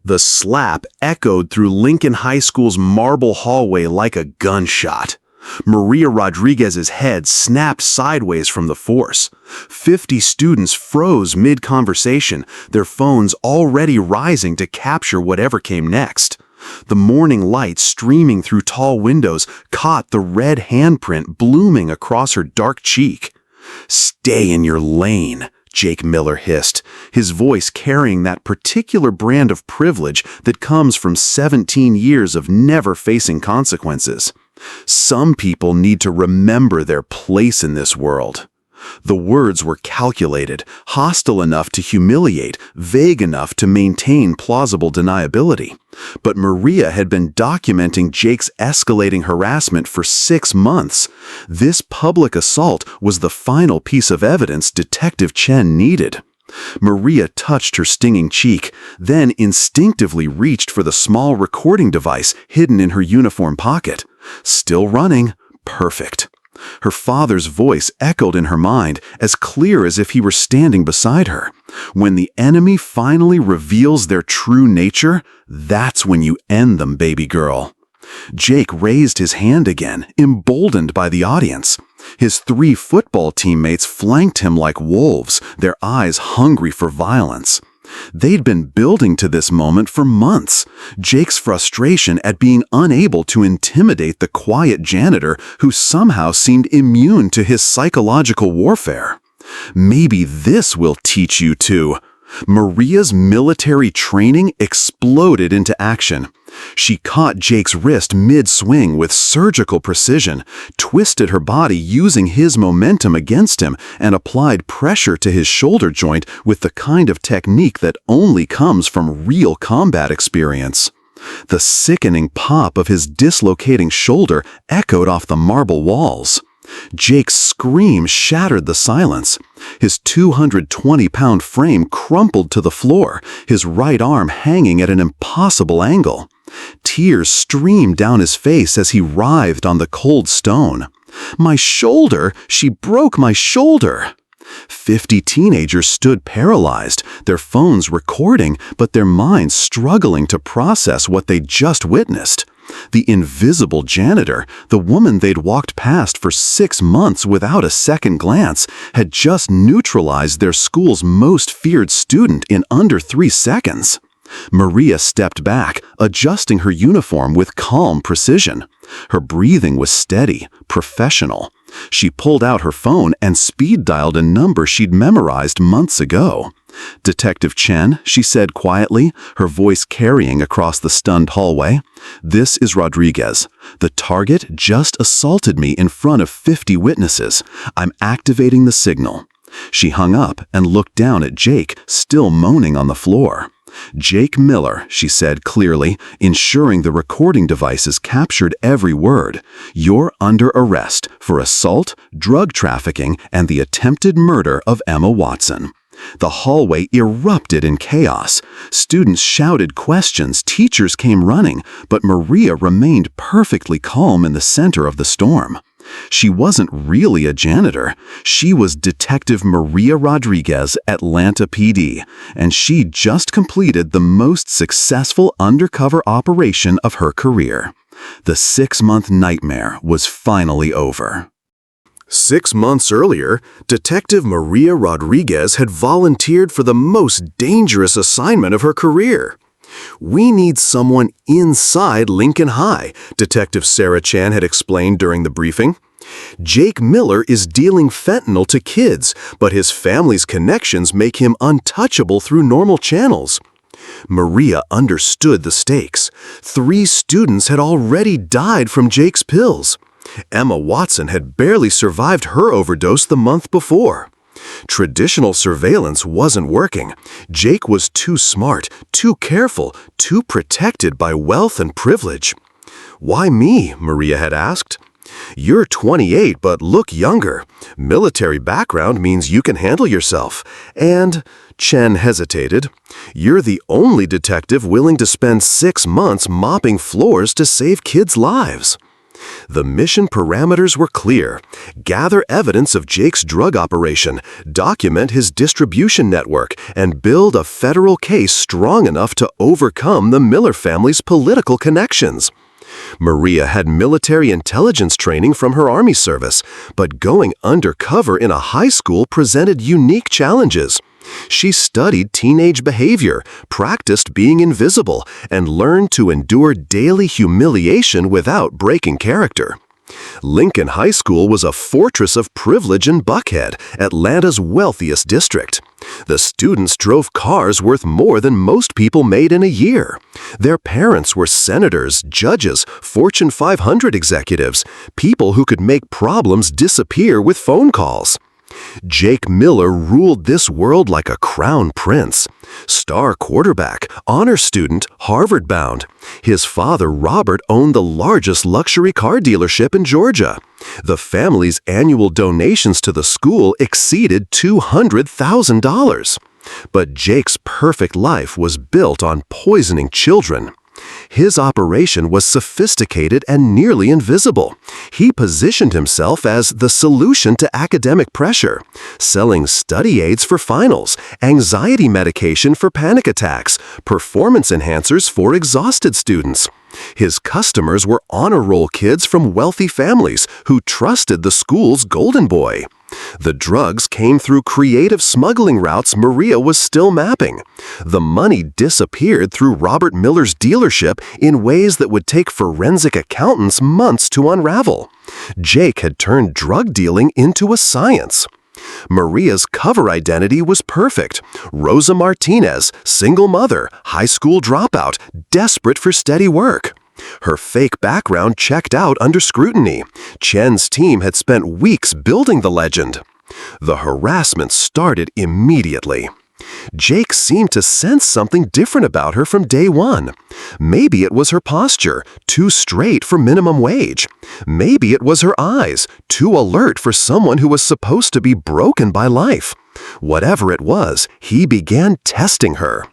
The slap echoed through Lincoln High School's marble hallway like a gunshot. Maria Rodriguez's head snapped sideways from the force. 50 students froze mid-conversation, their phones already rising to capture whatever came next. The morning light streaming through tall windows caught the red handprint blooming across her dark cheek. "Stay in your lane," Jake Miller hissed, his voice carrying that particular brand of privilege that comes from 17 years of never facing consequences. Some people need to remember their place in this world. The words were calculated, hostile enough to humiliate, vague enough to maintain plausible deniability. But Maria had been documenting Jake's escalating harassment for 6 months. This public assault was the final piece of evidence Detective Chen needed. Maria touched her stinging cheek, then instinctively reached for the small recording device hidden in her uniform pocket. Still running. Perfect. Her father's voice echoed in her mind, as clear as if he were standing beside her. When the enemy finally reveals their true nature, that's when you end them, baby girl. Jake raised his hand again, emboldened by the audience. His 3 football teammates flanked him like wolves, their eyes hungry for violence. They'd been building to this moment for months. Jake's frustration at being unable to intimidate the quiet janitor who somehow seemed immune to his psychological warfare. Maybe this will teach you to. Maria's military training exploded into action. She caught Jake's wrist mid-swing with surgical precision, twisted her body using his momentum against him, and applied pressure to his shoulder joint with the kind of technique that only comes from real combat experience. The sickening pop of his dislocating shoulder echoed off the marble walls. Jake's scream shattered the silence. His 220-pound frame crumpled to the floor, his right arm hanging at an impossible angle. Tears streamed down his face as he writhed on the cold stone. "My shoulder! She broke my shoulder!" 50 teenagers stood paralyzed, their phones recording, but their minds struggling to process what they'd just witnessed. The invisible janitor, the woman they'd walked past for 6 months without a second glance, had just neutralized their school's most feared student in under 3 seconds. Maria stepped back, adjusting her uniform with calm precision. Her breathing was steady, professional. She pulled out her phone and speed-dialed a number she'd memorized months ago. "Detective Chen," she said quietly, her voice carrying across the stunned hallway. "This is Rodriguez. The target just assaulted me in front of 50 witnesses. I'm activating the signal." She hung up and looked down at Jake, still moaning on the floor. "Jake Miller," she said clearly, ensuring the recording devices captured every word. "You're under arrest for assault, drug trafficking, and the attempted murder of Emma Watson." The hallway erupted in chaos. Students shouted questions, teachers came running, but Maria remained perfectly calm in the center of the storm. She wasn't really a janitor. She was Detective Maria Rodriguez, Atlanta PD, and she'd just completed the most successful undercover operation of her career. The 6-month nightmare was finally over. 6 months earlier, Detective Maria Rodriguez had volunteered for the most dangerous assignment of her career. "We need someone inside Lincoln High," Detective Sarah Chan had explained during the briefing. "Jake Miller is dealing fentanyl to kids, but his family's connections make him untouchable through normal channels." Maria understood the stakes. 3 students had already died from Jake's pills. Emma Watson had barely survived her overdose the month before. Traditional surveillance wasn't working. Jake was too smart, too careful, too protected by wealth and privilege. "Why me?" Maria had asked. "You're 28 but look younger. Military background means you can handle yourself. And," Chen hesitated, "you're the only detective willing to spend 6 months mopping floors to save kids' lives." The mission parameters were clear. Gather evidence of Jake's drug operation, document his distribution network, and build a federal case strong enough to overcome the Miller family's political connections. Maria had military intelligence training from her Army service, but going undercover in a high school presented unique challenges. She studied teenage behavior, practiced being invisible, and learned to endure daily humiliation without breaking character. Lincoln High School was a fortress of privilege in Buckhead, Atlanta's wealthiest district. The students drove cars worth more than most people made in a year. Their parents were senators, judges, Fortune 500 executives, people who could make problems disappear with phone calls. Jake Miller ruled this world like a crown prince. Star quarterback, honor student, Harvard-bound. His father, Robert, owned the largest luxury car dealership in Georgia. The family's annual donations to the school exceeded $200,000. But Jake's perfect life was built on poisoning children. His operation was sophisticated and nearly invisible. He positioned himself as the solution to academic pressure, selling study aids for finals, anxiety medication for panic attacks, performance enhancers for exhausted students. His customers were honor roll kids from wealthy families who trusted the school's golden boy. The drugs came through creative smuggling routes Maria was still mapping. The money disappeared through Robert Miller's dealership in ways that would take forensic accountants months to unravel. Jake had turned drug dealing into a science. Maria's cover identity was perfect. Rosa Martinez, single mother, high school dropout, desperate for steady work. Her fake background checked out under scrutiny. Chen's team had spent weeks building the legend. The harassment started immediately. Jake seemed to sense something different about her from day one. Maybe it was her posture, too straight for minimum wage. Maybe it was her eyes, too alert for someone who was supposed to be broken by life. Whatever it was, he began testing her.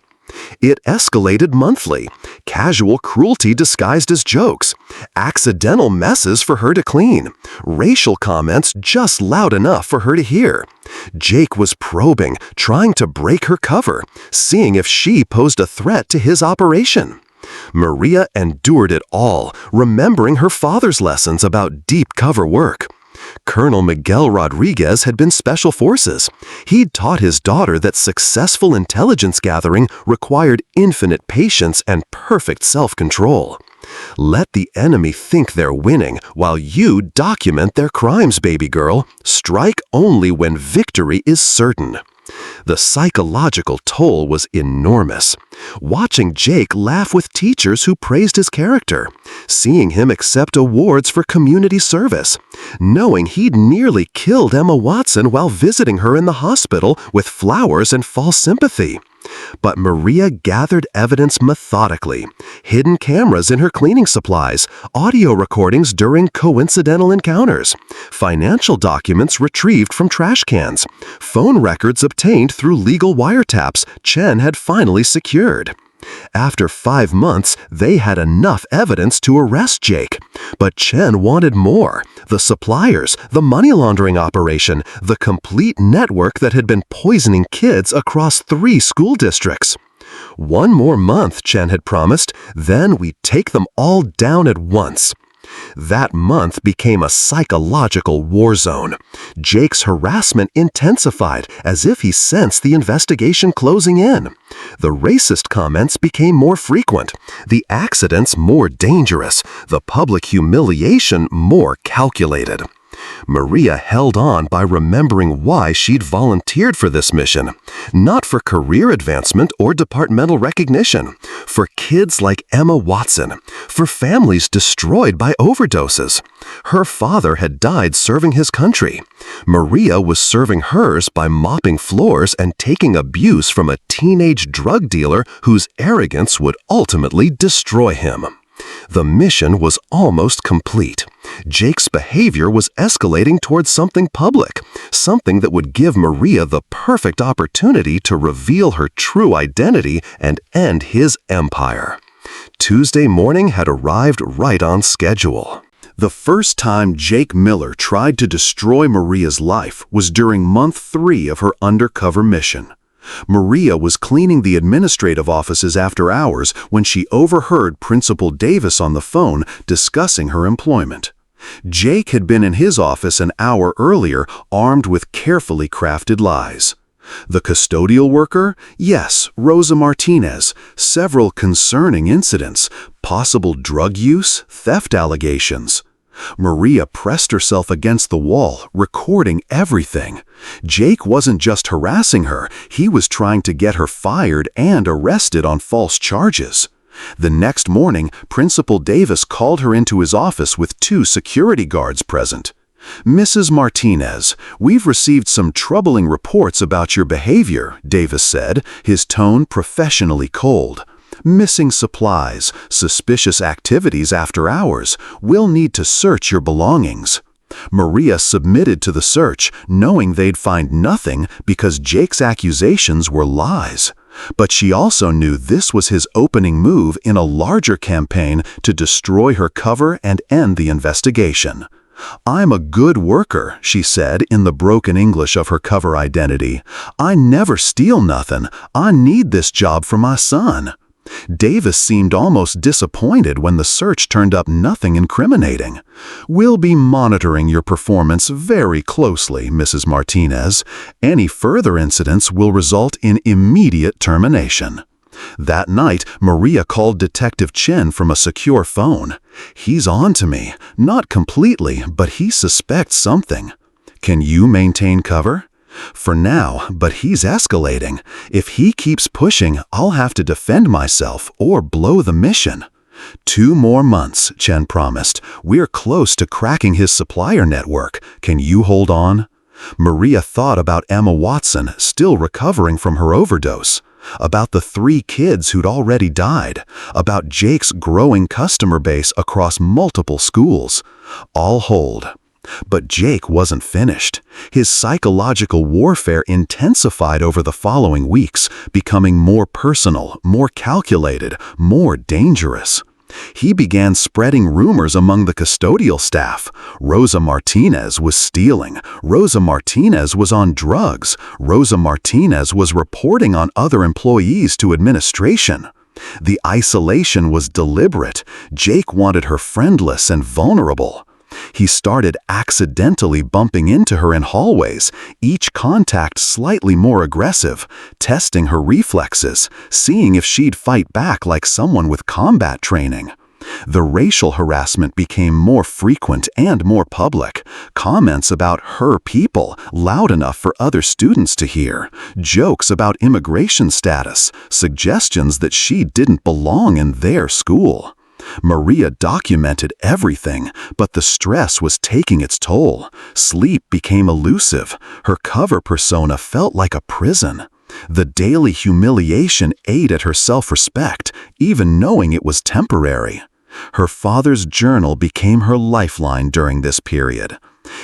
It escalated monthly. Casual cruelty disguised as jokes. Accidental messes for her to clean. Racial comments just loud enough for her to hear. Jake was probing, trying to break her cover, seeing if she posed a threat to his operation. Maria endured it all, remembering her father's lessons about deep cover work. Colonel Miguel Rodriguez had been Special Forces. He'd taught his daughter that successful intelligence gathering required infinite patience and perfect self-control. Let the enemy think they're winning while you document their crimes, baby girl. Strike only when victory is certain. The psychological toll was enormous. Watching Jake laugh with teachers who praised his character, seeing him accept awards for community service, knowing he'd nearly killed Emma Watson while visiting her in the hospital with flowers and false sympathy. But Maria gathered evidence methodically. Hidden cameras in her cleaning supplies, audio recordings during coincidental encounters, financial documents retrieved from trash cans, phone records obtained through legal wiretaps Chen had finally secured. After 5 months, they had enough evidence to arrest Jake. But Chen wanted more. The suppliers, the money laundering operation, the complete network that had been poisoning kids across 3 school districts. 1 more month, Chen had promised, then we'd take them all down at once. That month became a psychological war zone. Jake's harassment intensified as if he sensed the investigation closing in. The racist comments became more frequent, the accidents more dangerous, the public humiliation more calculated. Maria held on by remembering why she'd volunteered for this mission. Not for career advancement or departmental recognition. For kids like Emma Watson. For families destroyed by overdoses. Her father had died serving his country. Maria was serving hers by mopping floors and taking abuse from a teenage drug dealer whose arrogance would ultimately destroy him. The mission was almost complete. Jake's behavior was escalating towards something public, something that would give Maria the perfect opportunity to reveal her true identity and end his empire. Tuesday morning had arrived right on schedule. The first time Jake Miller tried to destroy Maria's life was during month 3 of her undercover mission. Maria was cleaning the administrative offices after hours when she overheard Principal Davis on the phone discussing her employment. Jake had been in his office an hour earlier, armed with carefully crafted lies. The custodial worker? Yes, Rosa Martinez. Several concerning incidents, possible drug use, theft allegations. Maria pressed herself against the wall, recording everything. Jake wasn't just harassing her, he was trying to get her fired and arrested on false charges. The next morning, Principal Davis called her into his office with 2 security guards present. "Mrs. Martinez, we've received some troubling reports about your behavior," Davis said, his tone professionally cold. "Missing supplies, suspicious activities after hours. We'll need to search your belongings." Maria submitted to the search, knowing they'd find nothing because Jake's accusations were lies. But she also knew this was his opening move in a larger campaign to destroy her cover and end the investigation. "I'm a good worker," she said in the broken English of her cover identity. "I never steal nothing. I need this job for my son." Davis seemed almost disappointed when the search turned up nothing incriminating. "We'll be monitoring your performance very closely, Mrs. Martinez. Any further incidents will result in immediate termination." That night, Maria called Detective Chen from a secure phone. "He's on to me. Not completely, but he suspects something. Can you maintain cover?" "For now, but he's escalating. If he keeps pushing, I'll have to defend myself or blow the mission." 2 more months, Chen promised. "We're close to cracking his supplier network. Can you hold on?" Maria thought about Emma Watson, still recovering from her overdose. About the 3 kids who'd already died. About Jake's growing customer base across multiple schools. All hold. But Jake wasn't finished. His psychological warfare intensified over the following weeks, becoming more personal, more calculated, more dangerous. He began spreading rumors among the custodial staff. Rosa Martinez was stealing. Rosa Martinez was on drugs. Rosa Martinez was reporting on other employees to administration. The isolation was deliberate. Jake wanted her friendless and vulnerable. He started accidentally bumping into her in hallways, each contact slightly more aggressive, testing her reflexes, seeing if she'd fight back like someone with combat training. The racial harassment became more frequent and more public. Comments about her people, loud enough for other students to hear. Jokes about immigration status, suggestions that she didn't belong in their school. Maria documented everything, but the stress was taking its toll. Sleep became elusive. Her cover persona felt like a prison. The daily humiliation ate at her self-respect, even knowing it was temporary. Her father's journal became her lifeline during this period.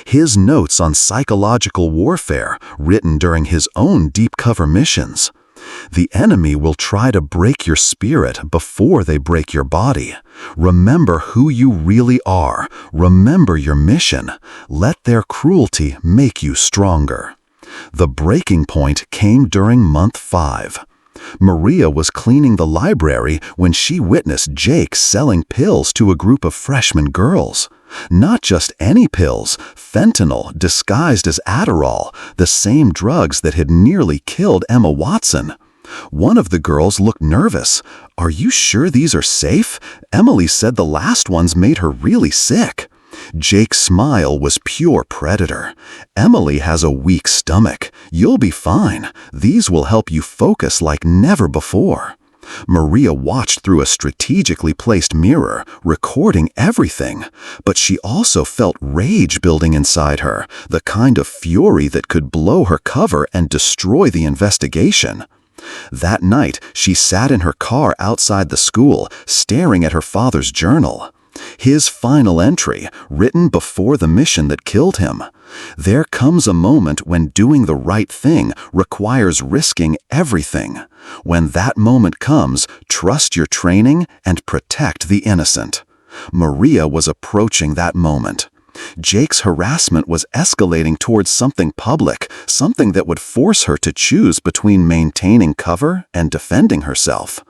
His notes on psychological warfare, written during his own deep cover missions. "The enemy will try to break your spirit before they break your body. Remember who you really are. Remember your mission. Let their cruelty make you stronger." The breaking point came during month 5. Maria was cleaning the library when she witnessed Jake selling pills to a group of freshman girls. Not just any pills, fentanyl disguised as Adderall, the same drugs that had nearly killed Emma Watson. One of the girls looked nervous. "Are you sure these are safe? Emily said the last ones made her really sick." Jake's smile was pure predator. "Emily has a weak stomach. You'll be fine. These will help you focus like never before." Maria watched through a strategically placed mirror, recording everything. But she also felt rage building inside her, the kind of fury that could blow her cover and destroy the investigation. That night, she sat in her car outside the school, staring at her father's journal. His final entry, written before the mission that killed him. "There comes a moment when doing the right thing requires risking everything. When that moment comes, trust your training and protect the innocent." Maria was approaching that moment. Jake's harassment was escalating towards something public, something that would force her to choose between maintaining cover and defending herself.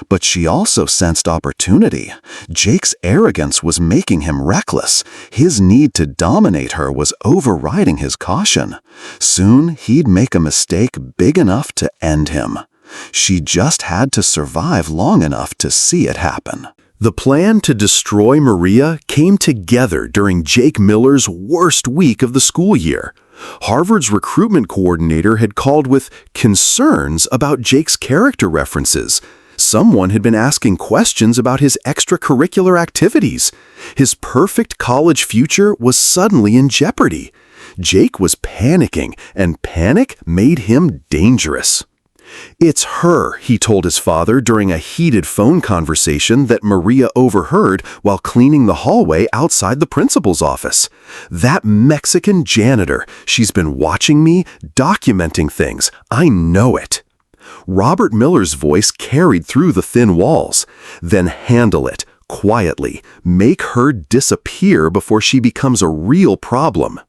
But she also sensed opportunity. Jake's arrogance was making him reckless. His need to dominate her was overriding his caution. Soon, he'd make a mistake big enough to end him. She just had to survive long enough to see it happen. The plan to destroy Maria came together during Jake Miller's worst week of the school year. Harvard's recruitment coordinator had called with concerns about Jake's character references. Someone had been asking questions about his extracurricular activities. His perfect college future was suddenly in jeopardy. Jake was panicking, and panic made him dangerous. "It's her," he told his father during a heated phone conversation that Maria overheard while cleaning the hallway outside the principal's office. "That Mexican janitor. She's been watching me, documenting things. I know it." Robert Miller's voice carried through the thin walls. "Then handle it, quietly. Make her disappear before she becomes a real problem."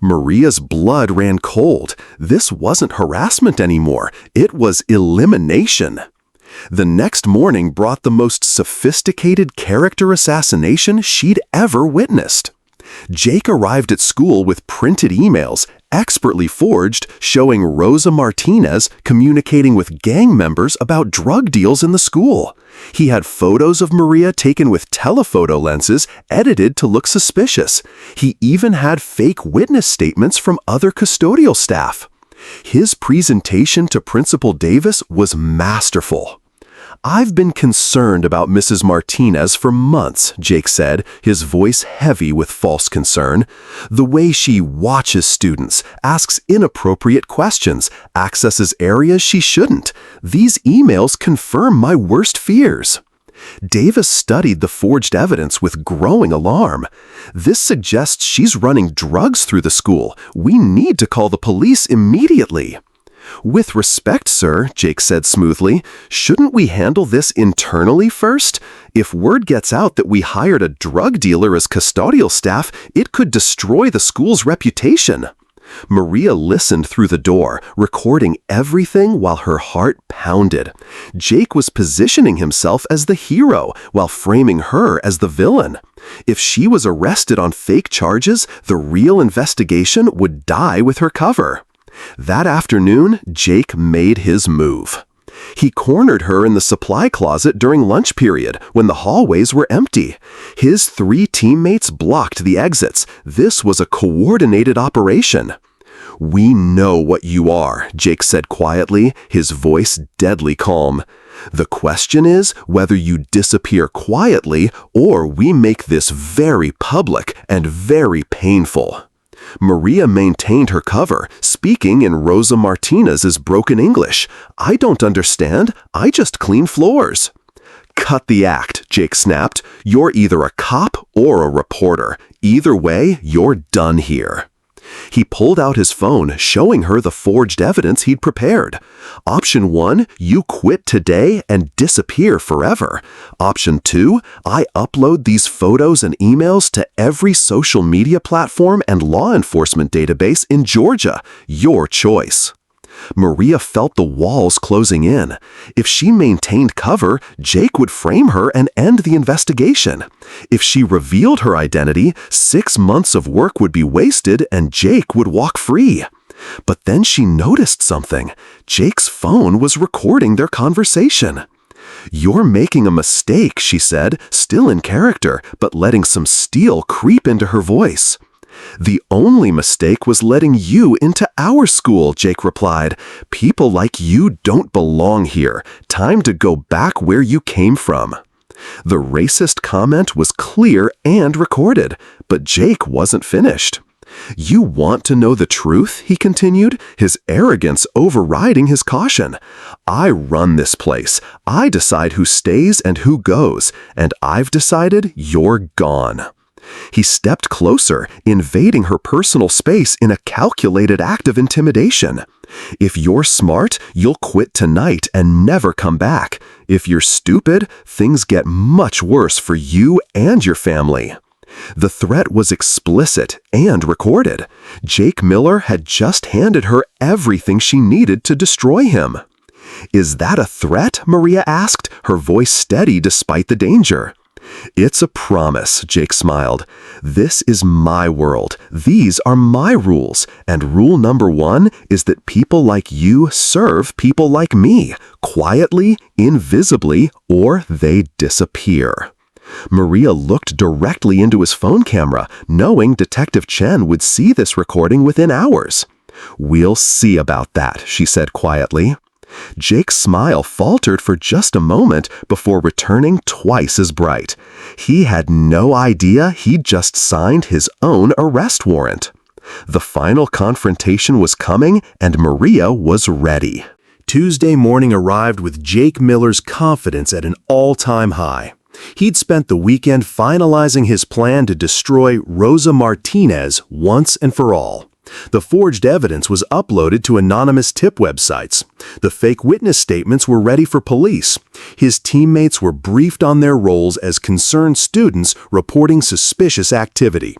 Maria's blood ran cold. This wasn't harassment anymore. It was elimination. The next morning brought the most sophisticated character assassination she'd ever witnessed. Jake arrived at school with printed emails, expertly forged, showing Rosa Martinez communicating with gang members about drug deals in the school. He had photos of Maria taken with telephoto lenses, edited to look suspicious. He even had fake witness statements from other custodial staff. His presentation to Principal Davis was masterful. "I've been concerned about Mrs. Martinez for months," Jake said, his voice heavy with false concern. "The way she watches students, asks inappropriate questions, accesses areas she shouldn't. These emails confirm my worst fears." Davis studied the forged evidence with growing alarm. "This suggests she's running drugs through the school. We need to call the police immediately." "With respect, sir," Jake said smoothly, "shouldn't we handle this internally first? If word gets out that we hired a drug dealer as custodial staff, it could destroy the school's reputation." Maria listened through the door, recording everything while her heart pounded. Jake was positioning himself as the hero while framing her as the villain. If she was arrested on fake charges, the real investigation would die with her cover. That afternoon, Jake made his move. He cornered her in the supply closet during lunch period when the hallways were empty. His 3 teammates blocked the exits. This was a coordinated operation. "We know what you are," Jake said quietly, his voice deadly calm. "The question is whether you disappear quietly or we make this very public and very painful." Maria maintained her cover, speaking in Rosa Martinez's broken English. "I don't understand. I just clean floors." "Cut the act," Jake snapped. "You're either a cop or a reporter. Either way, you're done here." He pulled out his phone, showing her the forged evidence he'd prepared. Option 1, you quit today and disappear forever. Option 2, I upload these photos and emails to every social media platform and law enforcement database in Georgia. Your choice. Maria felt the walls closing in. If she maintained cover, Jake would frame her and end the investigation. If she revealed her identity, 6 months of work would be wasted and Jake would walk free. But then she noticed something. Jake's phone was recording their conversation. "You're making a mistake," she said, still in character, but letting some steel creep into her voice. "The only mistake was letting you into our school," Jake replied. "People like you don't belong here. Time to go back where you came from." The racist comment was clear and recorded, but Jake wasn't finished. "You want to know the truth?" he continued, his arrogance overriding his caution. "I run this place. I decide who stays and who goes, and I've decided you're gone." He stepped closer, invading her personal space in a calculated act of intimidation. "If you're smart, you'll quit tonight and never come back. If you're stupid, things get much worse for you and your family. The threat was explicit and recorded. Jake Miller had just handed her everything she needed to destroy him. "Is that a threat?" Maria asked, her voice steady despite the danger. "It's a promise," Jake smiled. "This is my world. These are my rules. And rule number 1 is that people like you serve people like me, quietly, invisibly, or they disappear." Maria looked directly into his phone camera, knowing Detective Chen would see this recording within hours. "We'll see about that," she said quietly. Jake's smile faltered for just a moment before returning twice as bright. He had no idea he'd just signed his own arrest warrant. The final confrontation was coming, and Maria was ready. Tuesday morning arrived with Jake Miller's confidence at an all-time high. He'd spent the weekend finalizing his plan to destroy Rosa Martinez once and for all. The forged evidence was uploaded to anonymous tip websites. The fake witness statements were ready for police. His teammates were briefed on their roles as concerned students reporting suspicious activity.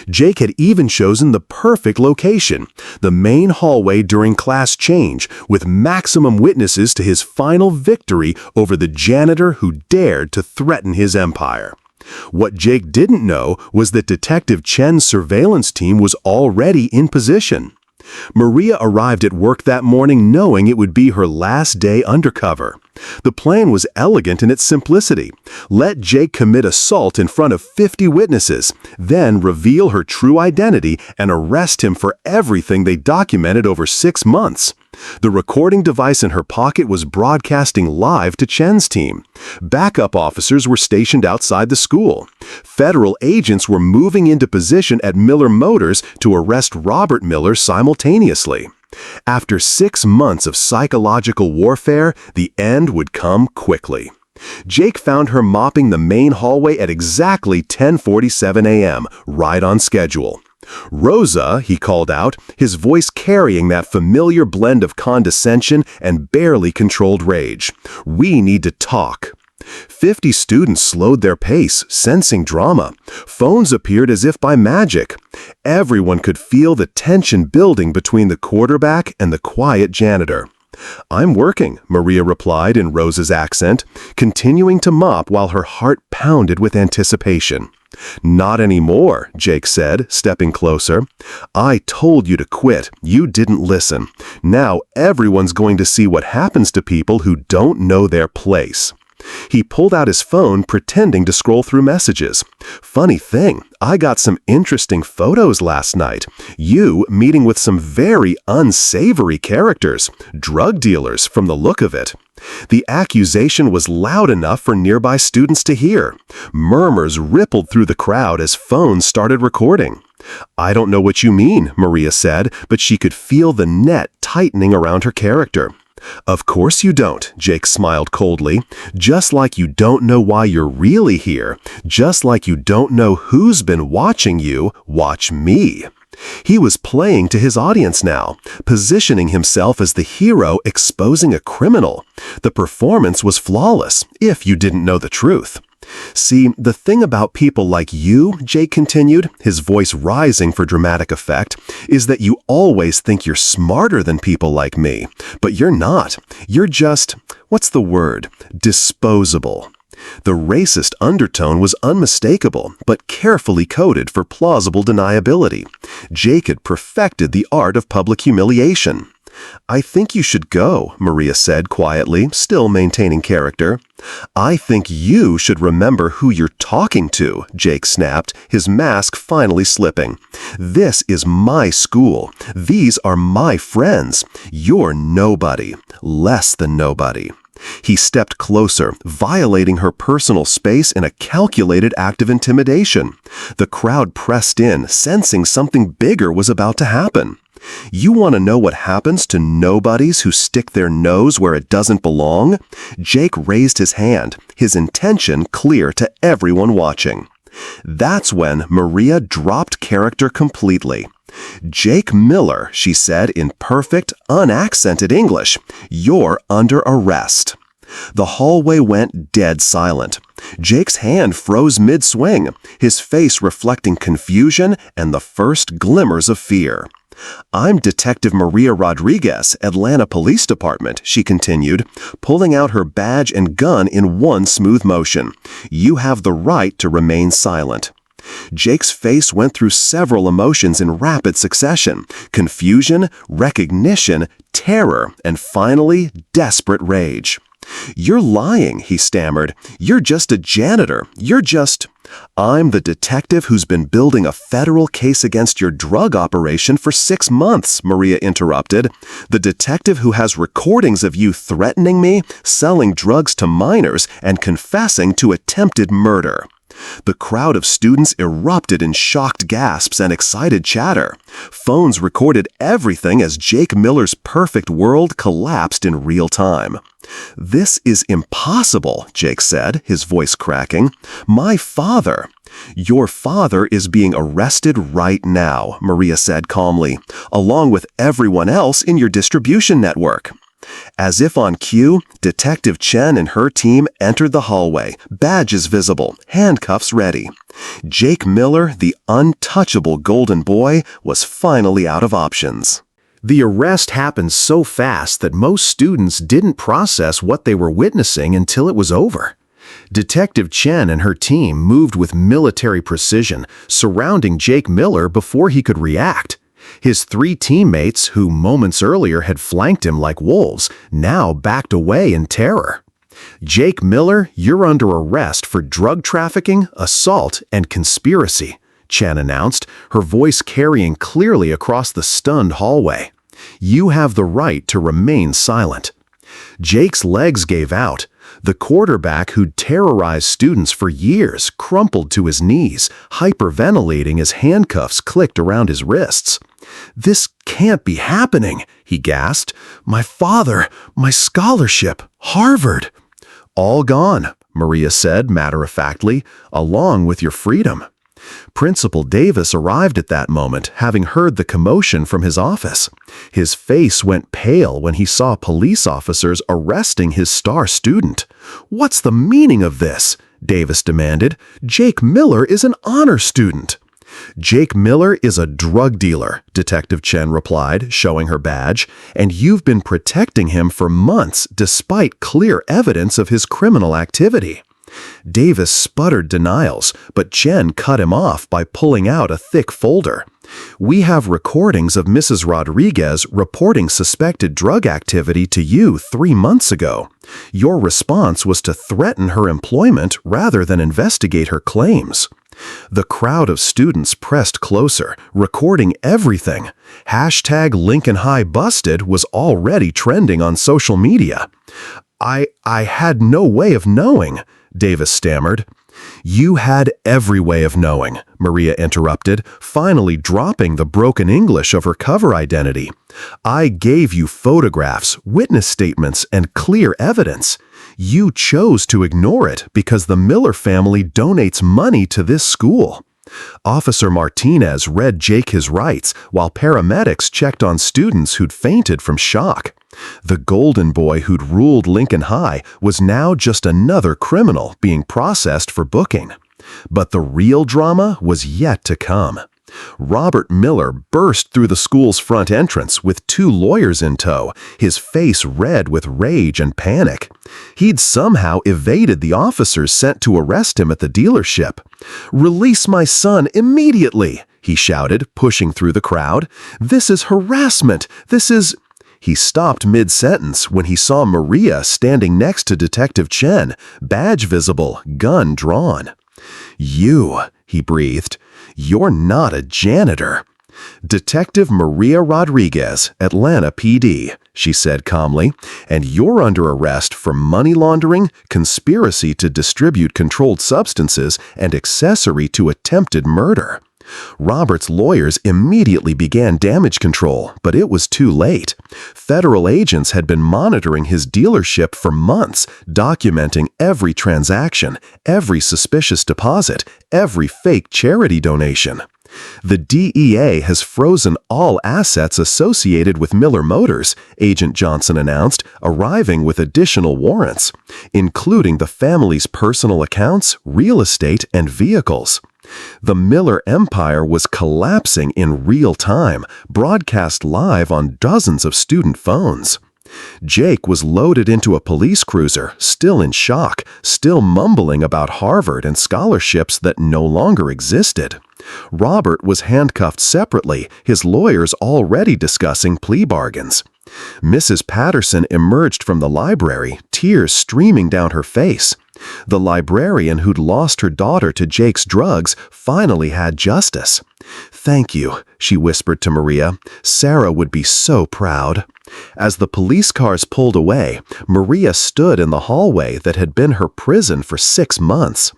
Jake had even chosen the perfect location, the main hallway during class change, with maximum witnesses to his final victory over the janitor who dared to threaten his empire. What Jake didn't know was that Detective Chen's surveillance team was already in position. Maria arrived at work that morning knowing it would be her last day undercover. The plan was elegant in its simplicity. Let Jake commit assault in front of 50 witnesses, then reveal her true identity and arrest him for everything they documented over 6 months. The recording device in her pocket was broadcasting live to Chen's team. Backup officers were stationed outside the school. Federal agents were moving into position at Miller Motors to arrest Robert Miller simultaneously. After 6 months of psychological warfare, the end would come quickly. Jake found her mopping the main hallway at exactly 10:47 a.m., right on schedule. "Rosa," he called out, his voice carrying that familiar blend of condescension and barely controlled rage. "We need to talk." 50 students slowed their pace, sensing drama. Phones appeared as if by magic. Everyone could feel the tension building between the quarterback and the quiet janitor. "I'm working," Maria replied in Rosa's accent, continuing to mop while her heart pounded with anticipation. "Not anymore," Jake said, stepping closer. "I told you to quit. You didn't listen. Now everyone's going to see what happens to people who don't know their place." He pulled out his phone, pretending to scroll through messages. "Funny thing, I got some interesting photos last night. You meeting with some very unsavory characters, drug dealers from the look of it." The accusation was loud enough for nearby students to hear. Murmurs rippled through the crowd as phones started recording. "I don't know what you mean," Maria said, but she could feel the net tightening around her character. "Of course you don't," Jake smiled coldly. "Just like you don't know why you're really here. Just like you don't know who's been watching you, watch me." He was playing to his audience now, positioning himself as the hero exposing a criminal. The performance was flawless, if you didn't know the truth. "See, the thing about people like you," Jake continued, his voice rising for dramatic effect, "is that you always think you're smarter than people like me. But you're not. You're just, what's the word? Disposable." The racist undertone was unmistakable, but carefully coded for plausible deniability. Jake had perfected the art of public humiliation. "I think you should go," Maria said quietly, still maintaining character. "I think you should remember who you're talking to," Jake snapped, his mask finally slipping. "This is my school. These are my friends. You're nobody. Less than nobody." He stepped closer, violating her personal space in a calculated act of intimidation. The crowd pressed in, sensing something bigger was about to happen. "You want to know what happens to nobodies who stick their nose where it doesn't belong?" Jake raised his hand, his intention clear to everyone watching. That's when Maria dropped character completely. "Jake Miller," she said in perfect, unaccented English, "you're under arrest." The hallway went dead silent. Jake's hand froze mid-swing, his face reflecting confusion and the first glimmers of fear. "I'm Detective Maria Rodriguez, Atlanta Police Department," she continued, pulling out her badge and gun in one smooth motion. "You have the right to remain silent." Jake's face went through several emotions in rapid succession: confusion, recognition, terror, and finally, desperate rage. "You're lying," he stammered. "You're just a janitor. I'm the detective who's been building a federal case against your drug operation for 6 months, Maria interrupted. "The detective who has recordings of you threatening me, selling drugs to minors, and confessing to attempted murder." The crowd of students erupted in shocked gasps and excited chatter. Phones recorded everything as Jake Miller's perfect world collapsed in real time. "This is impossible," Jake said, his voice cracking. "My father—" "Your father is being arrested right now," Maria said calmly, "along with everyone else in your distribution network." As if on cue, Detective Chen and her team entered the hallway, badges visible, handcuffs ready. Jake Miller, the untouchable golden boy, was finally out of options. The arrest happened so fast that most students didn't process what they were witnessing until it was over. Detective Chen and her team moved with military precision, surrounding Jake Miller before he could react. His 3 teammates, who moments earlier had flanked him like wolves, now backed away in terror. "Jake Miller, you're under arrest for drug trafficking, assault, and conspiracy," Chen announced, her voice carrying clearly across the stunned hallway. "You have the right to remain silent." Jake's legs gave out. The quarterback who'd terrorized students for years crumpled to his knees, hyperventilating as handcuffs clicked around his wrists. "This can't be happening," he gasped. "My father, my scholarship, Harvard." "All gone," Maria said matter-of-factly, "along with your freedom." Principal Davis arrived at that moment, having heard the commotion from his office. His face went pale when he saw police officers arresting his star student. "What's the meaning of this?" Davis demanded. "Jake Miller is an honor student." "Jake Miller is a drug dealer," Detective Chen replied, showing her badge, "and you've been protecting him for months despite clear evidence of his criminal activity." Davis sputtered denials, but Chen cut him off by pulling out a thick folder. "We have recordings of Mrs. Rodriguez reporting suspected drug activity to you 3 months ago. Your response was to threaten her employment rather than investigate her claims." The crowd of students pressed closer, recording everything. Hashtag Lincoln High Busted was already trending on social media. I had no way of knowing," Davis stammered. "You had every way of knowing," Maria interrupted, finally dropping the broken English of her cover identity. "I gave you photographs, witness statements, and clear evidence. You chose to ignore it because the Miller family donates money to this school." Officer Martinez read Jake his rights while paramedics checked on students who'd fainted from shock. The golden boy who'd ruled Lincoln High was now just another criminal being processed for booking. But the real drama was yet to come. Robert Miller burst through the school's front entrance with 2 lawyers in tow, his face red with rage and panic. He'd somehow evaded the officers sent to arrest him at the dealership. "Release my son immediately," he shouted, pushing through the crowd. "This is harassment. This is—" He stopped mid-sentence when he saw Maria standing next to Detective Chen, badge visible, gun drawn. "You," he breathed. "You're not a janitor." "Detective Maria Rodriguez, Atlanta PD," she said calmly, "and you're under arrest for money laundering, conspiracy to distribute controlled substances, and accessory to attempted murder." Robert's lawyers immediately began damage control, but it was too late. Federal agents had been monitoring his dealership for months, documenting every transaction, every suspicious deposit, every fake charity donation. The DEA has frozen all assets associated with Miller Motors, Agent Johnson announced, arriving with additional warrants, including the family's personal accounts, real estate, and vehicles. The Miller empire was collapsing in real time, broadcast live on dozens of student phones. Jake was loaded into a police cruiser, still in shock, still mumbling about Harvard and scholarships that no longer existed. Robert was handcuffed separately, his lawyers already discussing plea bargains. Mrs. Patterson emerged from the library, tears streaming down her face. The librarian who'd lost her daughter to Jake's drugs finally had justice. "Thank you," she whispered to Maria. "Sarah would be so proud." As the police cars pulled away, Maria stood in the hallway that had been her prison for 6 months.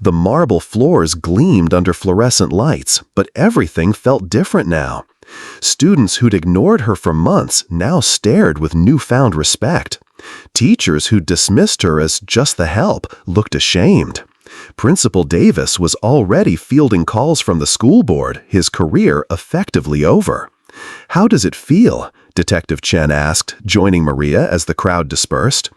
The marble floors gleamed under fluorescent lights, but everything felt different now. Students who'd ignored her for months now stared with newfound respect. Teachers who dismissed her as just the help looked ashamed. Principal Davis was already fielding calls from the school board, his career effectively over. "How does it feel?" Detective Chen asked, joining Maria as the crowd dispersed.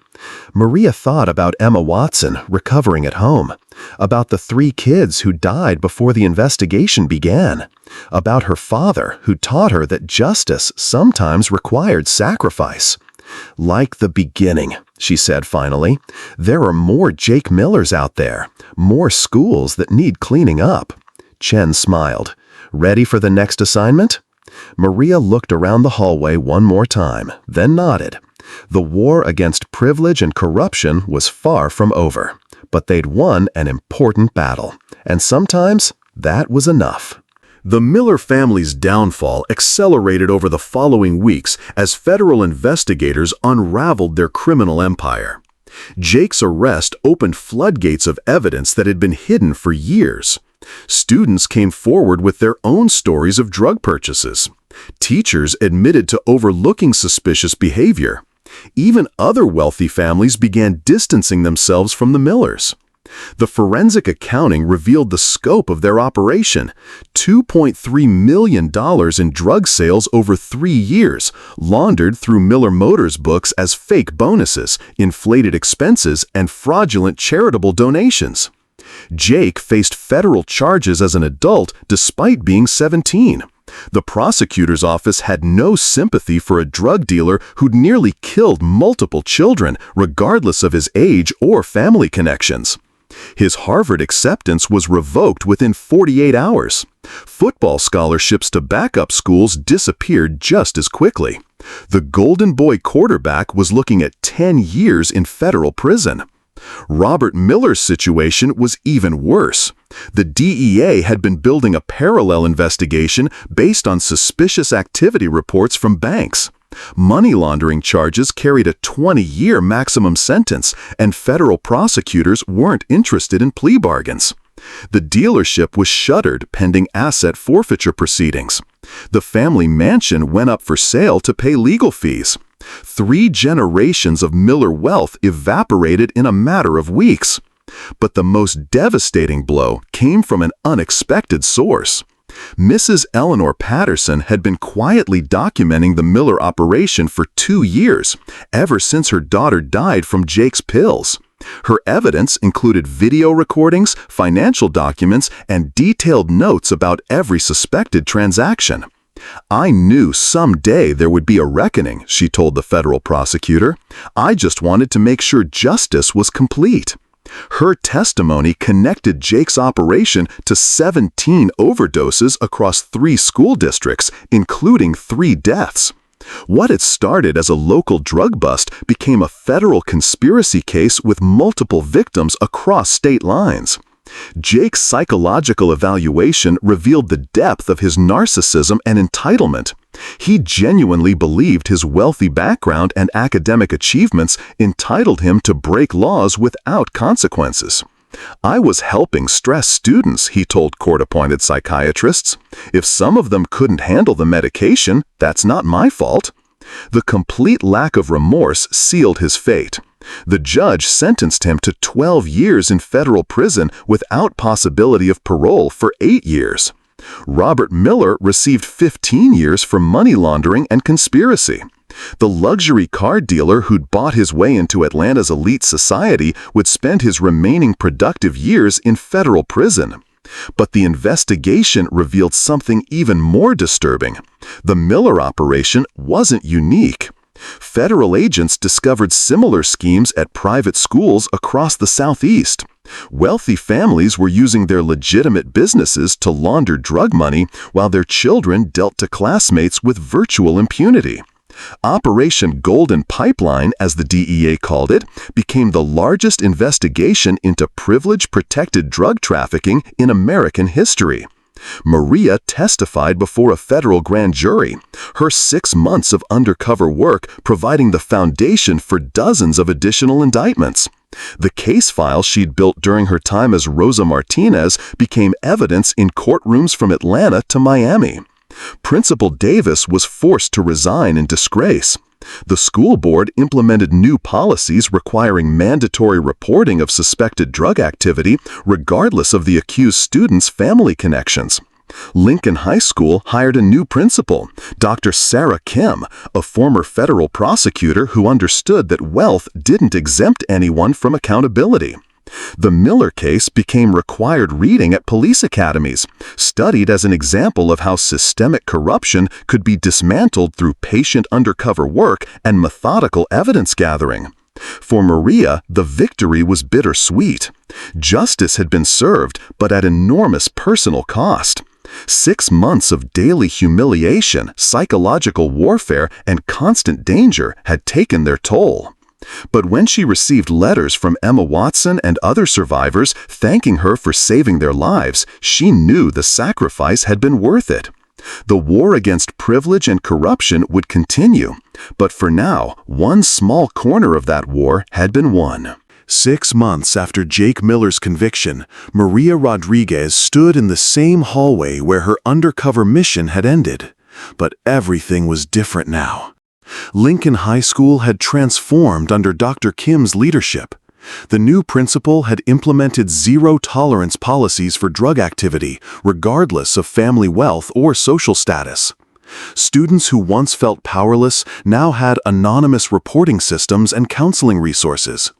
Maria thought about Emma Watson recovering at home, about the 3 kids who died before the investigation began, about her father who taught her that justice sometimes required sacrifice. "Like the beginning," she said finally. "There are more Jake Millers out there, more schools that need cleaning up." Chen smiled. "Ready for the next assignment?" Maria looked around the hallway one more time, then nodded. The war against privilege and corruption was far from over, but they'd won an important battle, and sometimes that was enough. The Miller family's downfall accelerated over the following weeks as federal investigators unraveled their criminal empire. Jake's arrest opened floodgates of evidence that had been hidden for years. Students came forward with their own stories of drug purchases. Teachers admitted to overlooking suspicious behavior. Even other wealthy families began distancing themselves from the Millers. The forensic accounting revealed the scope of their operation: $2.3 million in drug sales over 3 years, laundered through Miller Motors books as fake bonuses, inflated expenses, and fraudulent charitable donations. Jake faced federal charges as an adult despite being 17. The prosecutor's office had no sympathy for a drug dealer who'd nearly killed multiple children, regardless of his age or family connections. His Harvard acceptance was revoked within 48 hours. Football scholarships to backup schools disappeared just as quickly. The Golden Boy quarterback was looking at 10 years in federal prison. Robert Miller's situation was even worse. The DEA had been building a parallel investigation based on suspicious activity reports from banks. Money laundering charges carried a 20-year maximum sentence, and federal prosecutors weren't interested in plea bargains. The dealership was shuttered pending asset forfeiture proceedings. The family mansion went up for sale to pay legal fees. 3 generations of Miller wealth evaporated in a matter of weeks. But the most devastating blow came from an unexpected source. Mrs. Eleanor Patterson had been quietly documenting the Miller operation for 2 years, ever since her daughter died from Jake's pills. Her evidence included video recordings, financial documents, and detailed notes about every suspected transaction. "I knew someday there would be a reckoning," she told the federal prosecutor. "I just wanted to make sure justice was complete." Her testimony connected Jake's operation to 17 overdoses across 3 school districts, including 3 deaths. What had started as a local drug bust became a federal conspiracy case with multiple victims across state lines. Jake's psychological evaluation revealed the depth of his narcissism and entitlement. He genuinely believed his wealthy background and academic achievements entitled him to break laws without consequences. "I was helping stressed students," he told court-appointed psychiatrists. "If some of them couldn't handle the medication, that's not my fault." The complete lack of remorse sealed his fate. The judge sentenced him to 12 years in federal prison without possibility of parole for 8 years. Robert Miller received 15 years for money laundering and conspiracy. The luxury car dealer who'd bought his way into Atlanta's elite society would spend his remaining productive years in federal prison. But the investigation revealed something even more disturbing. The Miller operation wasn't unique. Federal agents discovered similar schemes at private schools across the Southeast. Wealthy families were using their legitimate businesses to launder drug money while their children dealt to classmates with virtual impunity. Operation Golden Pipeline, as the DEA called it, became the largest investigation into privilege-protected drug trafficking in American history. Maria testified before a federal grand jury, her 6 months of undercover work providing the foundation for dozens of additional indictments. The case file she'd built during her time as Rosa Martinez became evidence in courtrooms from Atlanta to Miami. Principal Davis was forced to resign in disgrace. The school board implemented new policies requiring mandatory reporting of suspected drug activity regardless of the accused student's family connections. Lincoln High School hired a new principal, Dr. Sarah Kim, a former federal prosecutor who understood that wealth didn't exempt anyone from accountability. The Miller case became required reading at police academies, studied as an example of how systemic corruption could be dismantled through patient undercover work and methodical evidence gathering. For Maria, the victory was bittersweet. Justice had been served, but at enormous personal cost. 6 months of daily humiliation, psychological warfare, and constant danger had taken their toll. But when she received letters from Emma Watson and other survivors thanking her for saving their lives, she knew the sacrifice had been worth it. The war against privilege and corruption would continue, but for now, one small corner of that war had been won. 6 months after Jake Miller's conviction, Maria Rodriguez stood in the same hallway where her undercover mission had ended. But everything was different now. Lincoln High School had transformed under Dr. Kim's leadership. The new principal had implemented zero-tolerance policies for drug activity, regardless of family wealth or social status. Students who once felt powerless now had anonymous reporting systems and counseling resources.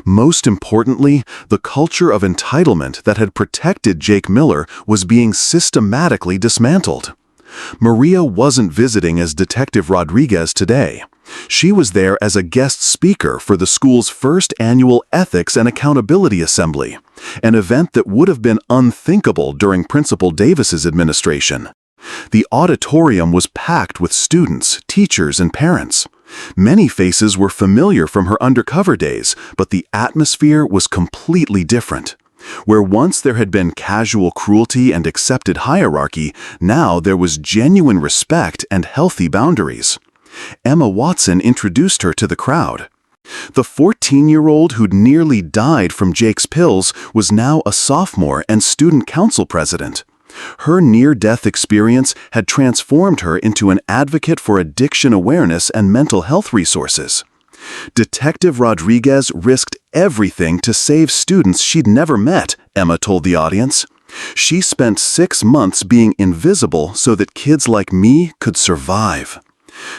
Most importantly, the culture of entitlement that had protected Jake Miller was being systematically dismantled. Maria wasn't visiting as Detective Rodriguez today. She was there as a guest speaker for the school's first annual Ethics and Accountability Assembly, an event that would have been unthinkable during Principal Davis's administration. The auditorium was packed with students, teachers, and parents. Many faces were familiar from her undercover days, but the atmosphere was completely different. Where once there had been casual cruelty and accepted hierarchy, now there was genuine respect and healthy boundaries. Emma Watson introduced her to the crowd. The 14-year-old who'd nearly died from Jake's pills was now a sophomore and student council president. Her near-death experience had transformed her into an advocate for addiction awareness and mental health resources. Detective Rodriguez risked everything to save students she'd never met, Emma told the audience. She spent 6 months being invisible so that kids like me could survive.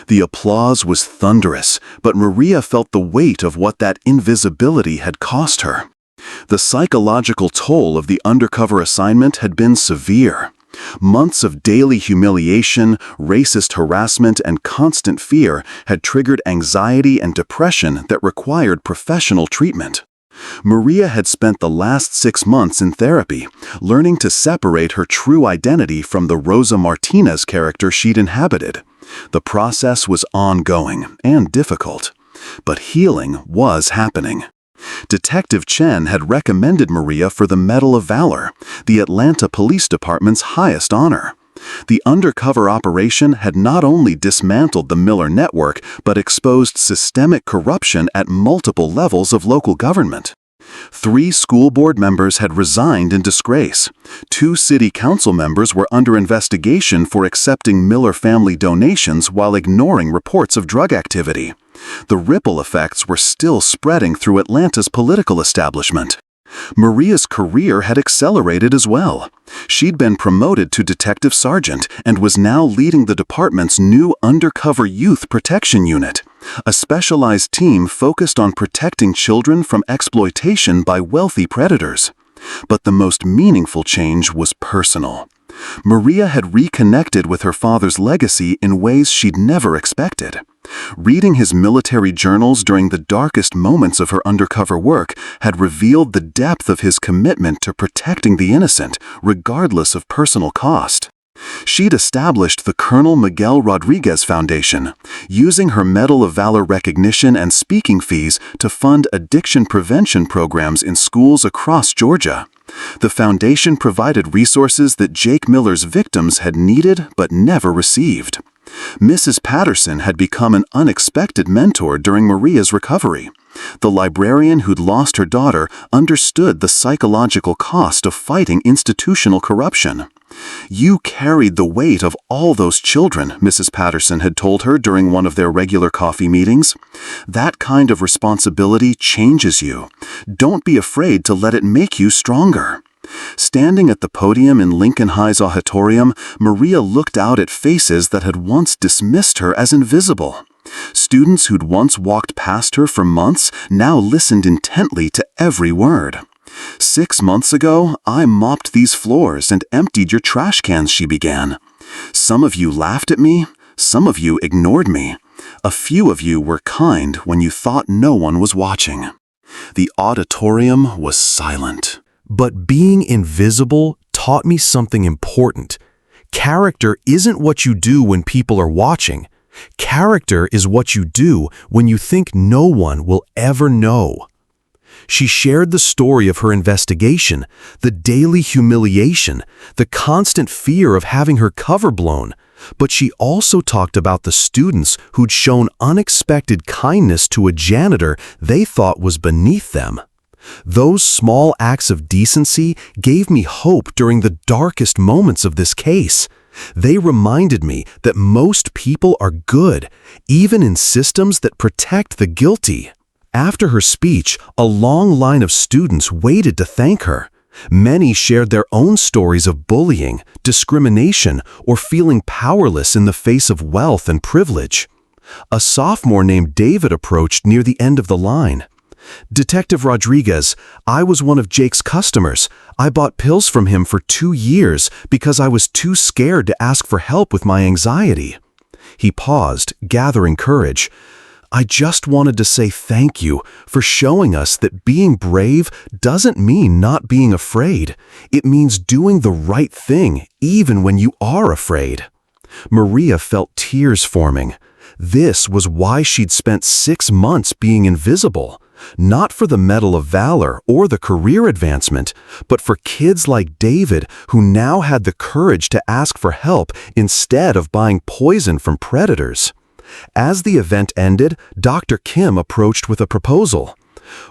The applause was thunderous, but Maria felt the weight of what that invisibility had cost her. The psychological toll of the undercover assignment had been severe. Months of daily humiliation, racist harassment, and constant fear had triggered anxiety and depression that required professional treatment. Maria had spent the last 6 months in therapy, learning to separate her true identity from the Rosa Martinez character she'd inhabited. The process was ongoing and difficult, but healing was happening. Detective Chen had recommended Maria for the Medal of Valor, the Atlanta Police Department's highest honor. The undercover operation had not only dismantled the Miller network, but exposed systemic corruption at multiple levels of local government. 3 school board members had resigned in disgrace. 2 city council members were under investigation for accepting Miller family donations while ignoring reports of drug activity. The ripple effects were still spreading through Atlanta's political establishment. Maria's career had accelerated as well. She'd been promoted to detective sergeant and was now leading the department's new undercover youth protection unit, a specialized team focused on protecting children from exploitation by wealthy predators. But the most meaningful change was personal. Maria had reconnected with her father's legacy in ways she'd never expected. Reading his military journals during the darkest moments of her undercover work had revealed the depth of his commitment to protecting the innocent, regardless of personal cost. She'd established the Colonel Miguel Rodriguez Foundation, using her Medal of Valor recognition and speaking fees to fund addiction prevention programs in schools across Georgia. The foundation provided resources that Jake Miller's victims had needed but never received. Mrs. Patterson had become an unexpected mentor during Maria's recovery. The librarian who'd lost her daughter understood the psychological cost of fighting institutional corruption. "You carried the weight of all those children," Mrs. Patterson had told her during one of their regular coffee meetings. "That kind of responsibility changes you. Don't be afraid to let it make you stronger." Standing at the podium in Lincoln High's auditorium, Maria looked out at faces that had once dismissed her as invisible. Students who'd once walked past her for months now listened intently to every word. "6 months ago, I mopped these floors and emptied your trash cans," she began. "Some of you laughed at me, some of you ignored me. A few of you were kind when you thought no one was watching." The auditorium was silent. But being invisible taught me something important. Character isn't what you do when people are watching. Character is what you do when you think no one will ever know. She shared the story of her investigation, the daily humiliation, the constant fear of having her cover blown, but she also talked about the students who'd shown unexpected kindness to a janitor they thought was beneath them. Those small acts of decency gave me hope during the darkest moments of this case. They reminded me that most people are good, even in systems that protect the guilty. After her speech, a long line of students waited to thank her. Many shared their own stories of bullying, discrimination, or feeling powerless in the face of wealth and privilege. A sophomore named David approached near the end of the line. "Detective Rodriguez, I was one of Jake's customers. I bought pills from him for 2 years because I was too scared to ask for help with my anxiety." He paused, gathering courage. "I just wanted to say thank you for showing us that being brave doesn't mean not being afraid. It means doing the right thing, even when you are afraid." Maria felt tears forming. This was why she'd spent 6 months being invisible. Not for the Medal of Valor or the career advancement, but for kids like David who now had the courage to ask for help instead of buying poison from predators. As the event ended, Dr. Kim approached with a proposal.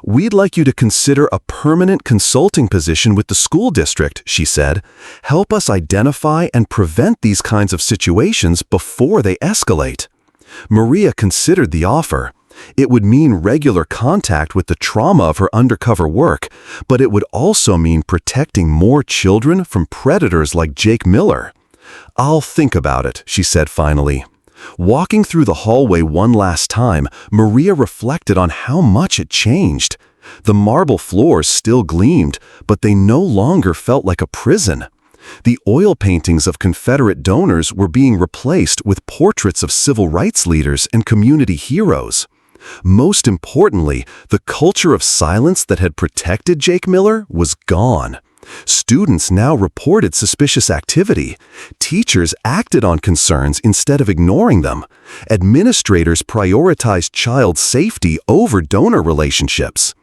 "We'd like you to consider a permanent consulting position with the school district," she said. "Help us identify and prevent these kinds of situations before they escalate." Maria considered the offer. It would mean regular contact with the trauma of her undercover work, but it would also mean protecting more children from predators like Jake Miller. "I'll think about it," she said finally. Walking through the hallway one last time, Maria reflected on how much it changed. The marble floors still gleamed, but they no longer felt like a prison. The oil paintings of Confederate donors were being replaced with portraits of civil rights leaders and community heroes. Most importantly, the culture of silence that had protected Jake Miller was gone. Students now reported suspicious activity. Teachers acted on concerns instead of ignoring them. Administrators prioritized child safety over donor relationships.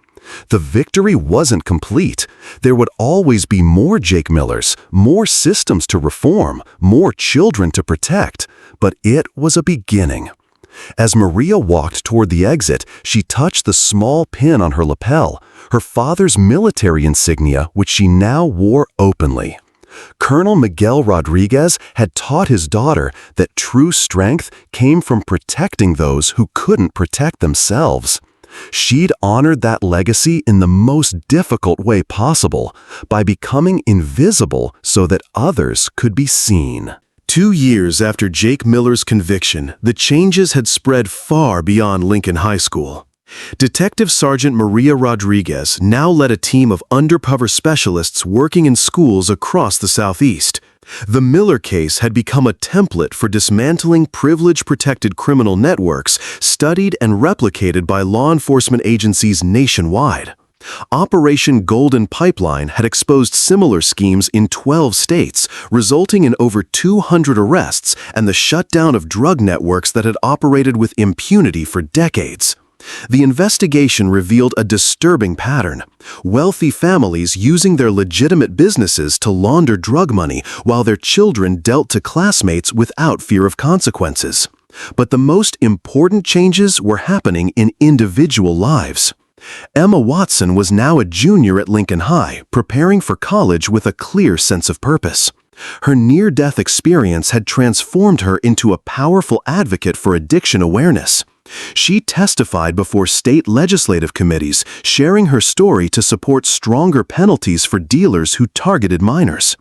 The victory wasn't complete. There would always be more Jake Millers, more systems to reform, more children to protect, but it was a beginning. As Maria walked toward the exit, she touched the small pin on her lapel, her father's military insignia, which she now wore openly. Colonel Miguel Rodriguez had taught his daughter that true strength came from protecting those who couldn't protect themselves. She'd honored that legacy in the most difficult way possible, by becoming invisible so that others could be seen. 2 years after Jake Miller's conviction, the changes had spread far beyond Lincoln High School. Detective Sergeant Maria Rodriguez now led a team of undercover specialists working in schools across the Southeast. The Miller case had become a template for dismantling privilege-protected criminal networks studied and replicated by law enforcement agencies nationwide. Operation Golden Pipeline had exposed similar schemes in 12 states, resulting in over 200 arrests and the shutdown of drug networks that had operated with impunity for decades. The investigation revealed a disturbing pattern: wealthy families using their legitimate businesses to launder drug money while their children dealt to classmates without fear of consequences. But the most important changes were happening in individual lives. Emma Watson was now a junior at Lincoln High, preparing for college with a clear sense of purpose. Her near-death experience had transformed her into a powerful advocate for addiction awareness. She testified before state legislative committees, sharing her story to support stronger penalties for dealers who targeted minors.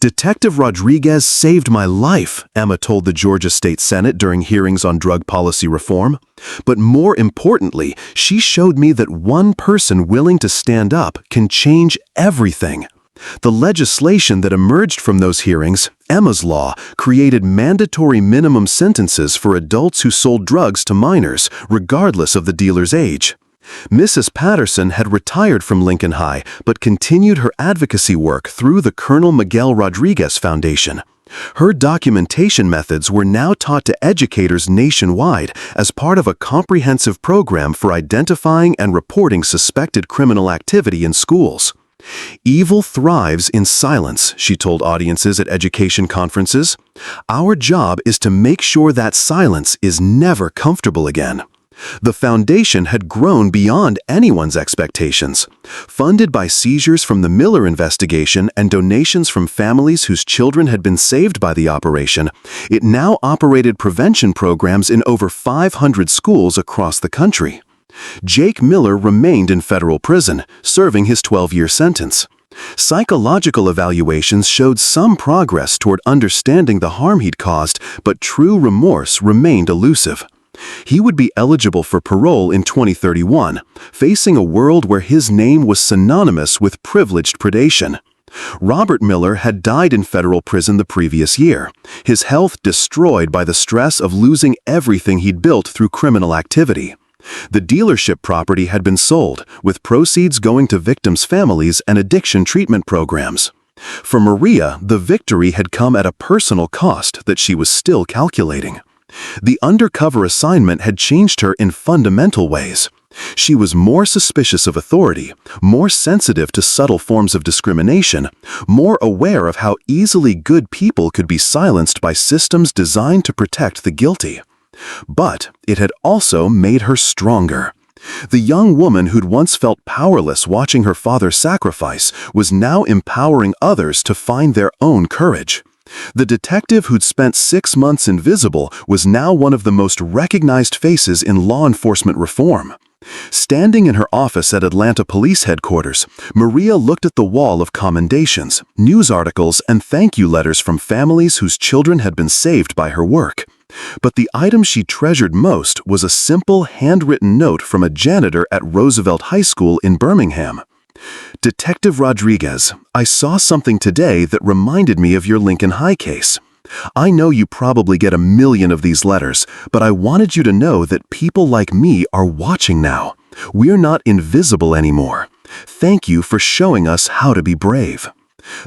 "Detective Rodriguez saved my life," Emma told the Georgia State Senate during hearings on drug policy reform. "But more importantly, she showed me that one person willing to stand up can change everything." The legislation that emerged from those hearings, Emma's Law, created mandatory minimum sentences for adults who sold drugs to minors, regardless of the dealer's age. Mrs. Patterson had retired from Lincoln High, but continued her advocacy work through the Colonel Miguel Rodriguez Foundation. Her documentation methods were now taught to educators nationwide as part of a comprehensive program for identifying and reporting suspected criminal activity in schools. "Evil thrives in silence," she told audiences at education conferences. "Our job is to make sure that silence is never comfortable again." The foundation had grown beyond anyone's expectations. Funded by seizures from the Miller investigation and donations from families whose children had been saved by the operation, it now operated prevention programs in over 500 schools across the country. Jake Miller remained in federal prison, serving his 12-year sentence. Psychological evaluations showed some progress toward understanding the harm he'd caused, but true remorse remained elusive. He would be eligible for parole in 2031, facing a world where his name was synonymous with privileged predation. Robert Miller had died in federal prison the previous year, his health destroyed by the stress of losing everything he'd built through criminal activity. The dealership property had been sold, with proceeds going to victims' families and addiction treatment programs. For Maria, the victory had come at a personal cost that she was still calculating. The undercover assignment had changed her in fundamental ways. She was more suspicious of authority, more sensitive to subtle forms of discrimination, more aware of how easily good people could be silenced by systems designed to protect the guilty. But it had also made her stronger. The young woman who'd once felt powerless watching her father sacrifice was now empowering others to find their own courage. The detective who'd spent 6 months invisible was now one of the most recognized faces in law enforcement reform. Standing in her office at Atlanta Police Headquarters, Maria looked at the wall of commendations, news articles, and thank you letters from families whose children had been saved by her work. But the item she treasured most was a simple handwritten note from a janitor at Roosevelt High School in Birmingham. "Detective Rodriguez, I saw something today that reminded me of your Lincoln High case. I know you probably get a million of these letters, but I wanted you to know that people like me are watching now. We're not invisible anymore. Thank you for showing us how to be brave."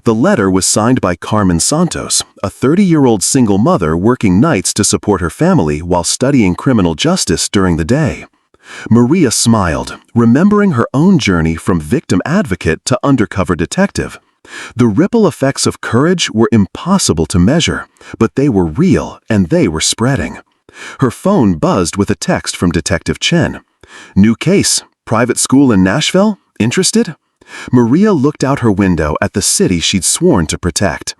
The letter was signed by Carmen Santos, a 30-year-old single mother working nights to support her family while studying criminal justice during the day. Maria smiled, remembering her own journey from victim advocate to undercover detective. The ripple effects of courage were impossible to measure, but they were real and they were spreading. Her phone buzzed with a text from Detective Chen. "New case, private school in Nashville? Interested?" Maria looked out her window at the city she'd sworn to protect.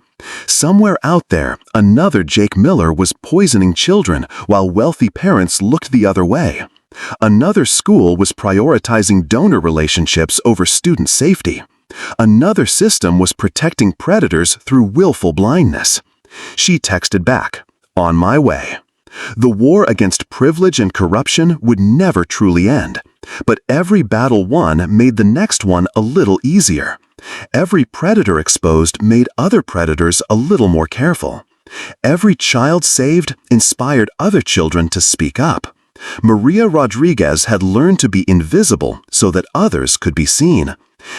Somewhere out there, another Jake Miller was poisoning children while wealthy parents looked the other way. Another school was prioritizing donor relationships over student safety. Another system was protecting predators through willful blindness. She texted back, "On my way." The war against privilege and corruption would never truly end, but every battle won made the next one a little easier. Every predator exposed made other predators a little more careful. Every child saved inspired other children to speak up. Maria Rodriguez had learned to be invisible so that others could be seen.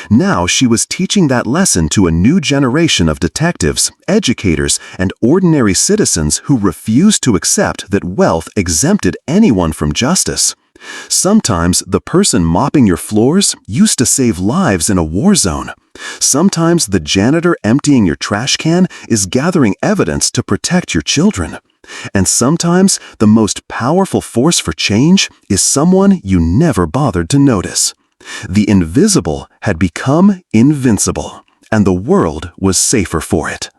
Now she was teaching that lesson to a new generation of detectives, educators, and ordinary citizens who refused to accept that wealth exempted anyone from justice. Sometimes the person mopping your floors used to save lives in a war zone. Sometimes the janitor emptying your trash can is gathering evidence to protect your children. And sometimes the most powerful force for change is someone you never bothered to notice. The invisible had become invincible, and the world was safer for it.